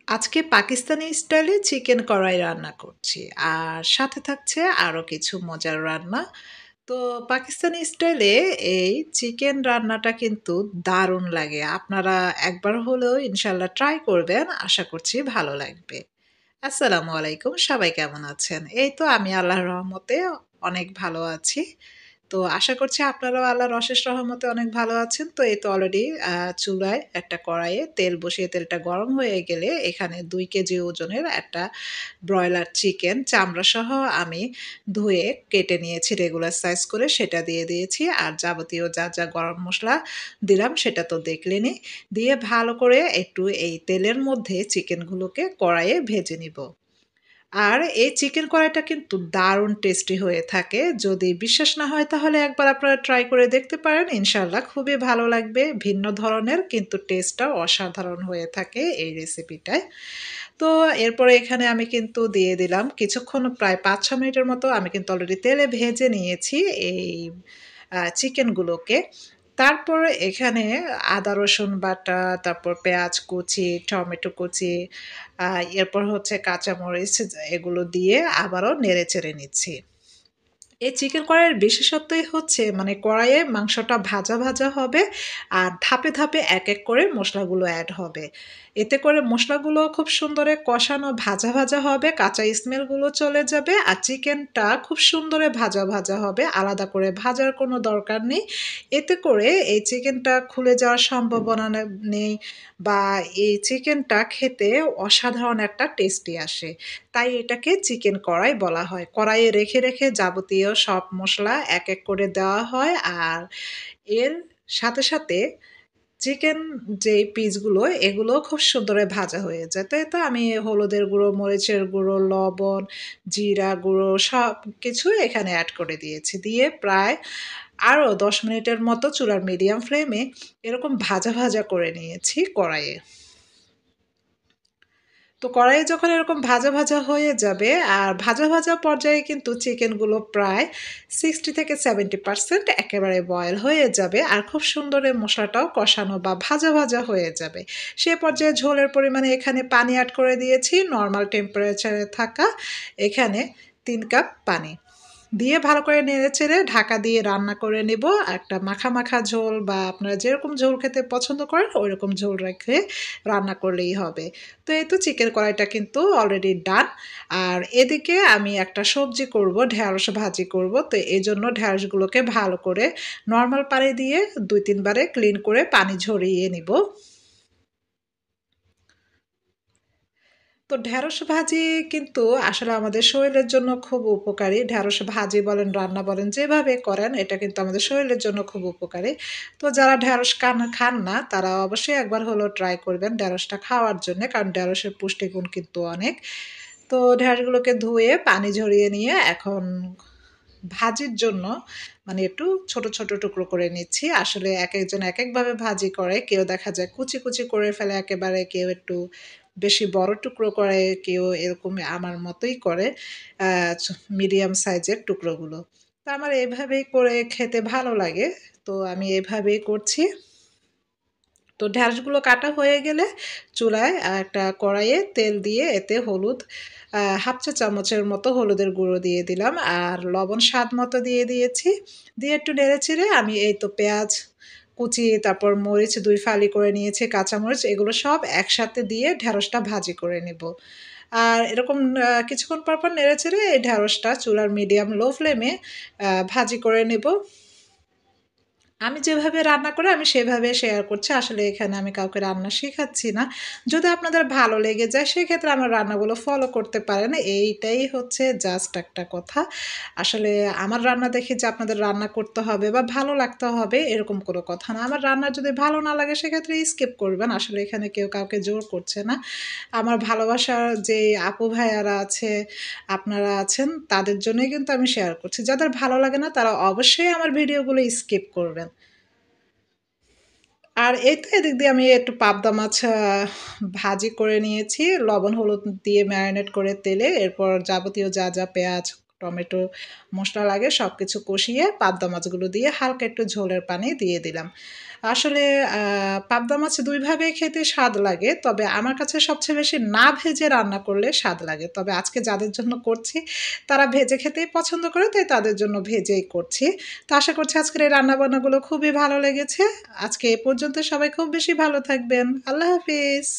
আজকে পাকিস্তানি স্টাইলে চিকেন কড়াই রান্না করছি। আর সাথে থাকছে আরো কিছু মজার রান্না। তো পাকিস্তানি স্টাইলে এই চিকেন রান্নাটা কিন্তু দারুণ লাগে। আপনারা একবার হলেও ইনশাল্লাহ ট্রাই করবেন। আশা করছি ভালো লাগবে। আসসালামু আলাইকুম। সবাই কেমন আছেন? এই তো আমি আল্লাহর রহমতে অনেক ভালো আছি। তো আশা করছি আপনারাও আল্লাহর অশেষ রহমতে অনেক ভালো আছেন। তো এই তো অলরেডি চুলায় একটা কড়াইয়ে তেল বসিয়ে তেলটা গরম হয়ে গেলে এখানে ২ কেজি ওজনের একটা ব্রয়লার চিকেন চামড়াসহ আমি ধুয়ে কেটে নিয়েছি রেগুলার সাইজ করে, সেটা দিয়ে দিয়েছি। আর যাবতীয় যা গরম মসলা দিলাম সেটা তো দেখলেনই। দিয়ে ভালো করে একটু এই তেলের মধ্যে চিকেনগুলোকে কড়াইয়ে ভেজে নিব। আর এই চিকেন কড়াইটা কিন্তু দারুণ টেস্টি হয়ে থাকে। যদি বিশ্বাস না হয় তাহলে একবার আপনারা ট্রাই করে দেখতে পারেন। ইনশাআল্লাহ খুবই ভালো লাগবে। ভিন্ন ধরনের কিন্তু টেস্টটাও অসাধারণ হয়ে থাকে এই রেসিপিটায়। তো এরপরে এখানে আমি কিন্তু দিয়ে দিলাম কিছুক্ষণ, প্রায় ৫-৬ মিনিটের মতো আমি কিন্তু অলরেডি তেলে ভেজে নিয়েছি এই চিকেনগুলোকে। তারপরে এখানে আদা রসুন বাটা, তারপর পেঁয়াজ কুচি, টমেটো কুচি, এরপর হচ্ছে কাঁচামরিচ, এগুলো দিয়ে আবারও নেড়েচেড়ে নিচ্ছি। এই চিকেন কড়াইয়ের বিশেষত্বই হচ্ছে মানে কড়াইয়ে মাংসটা ভাজা হবে আর ধাপে এক এক করে মশলাগুলো অ্যাড হবে। এতে করে মশলাগুলো খুব সুন্দরে কষানো ভাজা হবে, কাঁচা স্মেলগুলো চলে যাবে আর চিকেনটা খুব সুন্দরে ভাজা হবে। আলাদা করে ভাজার কোনো দরকার নেই। এতে করে এই চিকেনটা খুলে যাওয়ার সম্ভাবনা নেই বা এই চিকেনটা খেতে অসাধারণ একটা টেস্টি আসে। তাই এটাকে চিকেন কড়াই বলা হয়। কড়াইয়ে রেখে যাবতীয় সব মসলা এক করে দেওয়া হয় আর এর সাথে চিকেন যেই পিসগুলো এগুলো খুব সুন্দরে ভাজা হয়ে যায়। তো এতে আমি হলুদের গুঁড়ো, মরিচের গুঁড়ো, লবণ, জিরা গুঁড়ো সবকিছু এখানে এড করে দিয়েছি। দিয়ে প্রায় আরও ১০ মিনিটের মতো চুলার মিডিয়াম ফ্লেমে এরকম ভাজা করে নিয়েছি কড়াইয়ে। তো কড়াইয়ে যখন এরকম ভাজা হয়ে যাবে আর ভাজা পর্যায়ে কিন্তু চিকেনগুলো প্রায় 60 থেকে 70% একেবারে বয়েল হয়ে যাবে আর খুব সুন্দর এই মশলাটাও কষানো বা ভাজা হয়ে যাবে। সে পর্যায়ে ঝোলের পরিমাণে এখানে পানি অ্যাড করে দিয়েছি নরমাল টেম্পারেচারে থাকা এখানে ৩ কাপ পানি। দিয়ে ভালো করে নেড়েচেড়ে ঢাকা দিয়ে রান্না করে নেব। একটা মাখা ঝোল বা আপনারা যেরকম ঝোল খেতে পছন্দ করেন ওইরকম ঝোল রেখে রান্না করলেই হবে। তো এই তো চিকেন কড়াইটা কিন্তু অলরেডি ডান। আর এদিকে আমি একটা সবজি করব, ঢেঁড়স ভাজি করব। তো এজন্য ঢেঁড়সগুলোকে ভালো করে নরমাল পানি দিয়ে ২-৩ বারে ক্লিন করে পানি ঝরিয়ে নিব। তো ঢেঁড়স ভাজি কিন্তু আসলে আমাদের শরীরের জন্য খুব উপকারী। ঢেঁড়স ভাজি বলেন, রান্না বলেন, যেভাবে করেন এটা কিন্তু আমাদের শরীরের জন্য খুব উপকারী। তো যারা ঢেঁড়স খান না তারা অবশ্যই একবার হলেও ট্রাই করবেন ঢেঁড়সটা খাওয়ার জন্যে। কারণ ঢেঁড়সের পুষ্টিগুণ কিন্তু অনেক। তো ঢেঁড়সগুলোকে ধুয়ে পানি ঝরিয়ে নিয়ে এখন ভাজির জন্য মানে একটু ছোট টুকরো করে নিচ্ছি। আসলে একেকজন একেকভাবে ভাজি করে। কেউ দেখা যায় কুচি করে ফেলে একেবারে, কেউ একটু বেশি বড় টুকরো করে, কেউ এরকম আমার মতোই করে আ ছ মিডিয়াম সাইজের টুকরোগুলো। তো আমার এভাবেই করে খেতে ভালো লাগে। তো আমি এভাবেই করছি। তো ঢেঁড়সগুলো কাটা হয়ে গেলে চুলায় একটা কড়াইয়ে তেল দিয়ে এতে হলুদ ১/২ চা চামচের মতো হলুদের গুঁড়ো দিয়ে দিলাম আর লবণ স্বাদ মতো দিয়ে দিয়েছি। দিয়ে একটু নেড়েচেড়ে আমি এই তো পেঁয়াজ কুচি, তারপর মরিচ ২ ফালি করে নিয়েছি, কাঁচামরিচ, এগুলো সব একসাথে দিয়ে ঢেঁড়সটা ভাজি করে নেব। আর এরকম কিছুক্ষণ পর নেড়েচেড়ে এই ঢেঁড়সটা চুলার মিডিয়াম লো ফ্লেমে ভাজি করে নেব। আমি যেভাবে রান্না করি আমি সেভাবে শেয়ার করছি। আসলে এখানে আমি কাউকে রান্না শেখাচ্ছি না। যদি আপনাদের ভালো লেগে যায় সেক্ষেত্রে আমার রান্নাগুলো ফলো করতে পারেন। এইটাই হচ্ছে জাস্ট একটা কথা। আসলে আমার রান্না দেখে যে আপনাদের রান্না করতে হবে বা ভালো লাগতে হবে এরকম কোনো কথা না। আমার রান্না যদি ভালো না লাগে সেক্ষেত্রে স্কিপ করবেন। আসলে এখানে কেউ কাউকে জোর করছে না। আমার ভালোবাসার যে আপু ভাইয়ারা আছে, আপনারা আছেন তাদের জন্যই কিন্তু আমি শেয়ার করছি। যাদের ভালো লাগে না তারা অবশ্যই আমার ভিডিওগুলো স্কিপ করবেন। আর এই তো এদিক দিয়ে আমি একটু পাবদা মাছ ভাজি করে নিয়েছি। লবণ হলুদ দিয়ে ম্যারিনেট করে তেলে। এরপর যাবতীয় যা পেঁয়াজ, টমেটো মশলা লাগে সব কিছু কষিয়ে পাবদা মাছগুলো দিয়ে হালকা একটু ঝোলের পানি দিয়ে দিলাম। আসলে পাবদা মাছ দুইভাবেই খেতে স্বাদ লাগে, তবে আমার কাছে সবচেয়ে বেশি না ভেজে রান্না করলে স্বাদ লাগে। তবে আজকে যাদের জন্য করছি তারা ভেজে খেতেই পছন্দ করে, তাই তাদের জন্য ভেজেই করছি। তো আশা করছি আজকের এই রান্নাবান্নাগুলো খুবই ভালো লেগেছে। আজকে এ পর্যন্ত, সবাই খুব বেশি ভালো থাকবেন। আল্লাহ হাফিজ।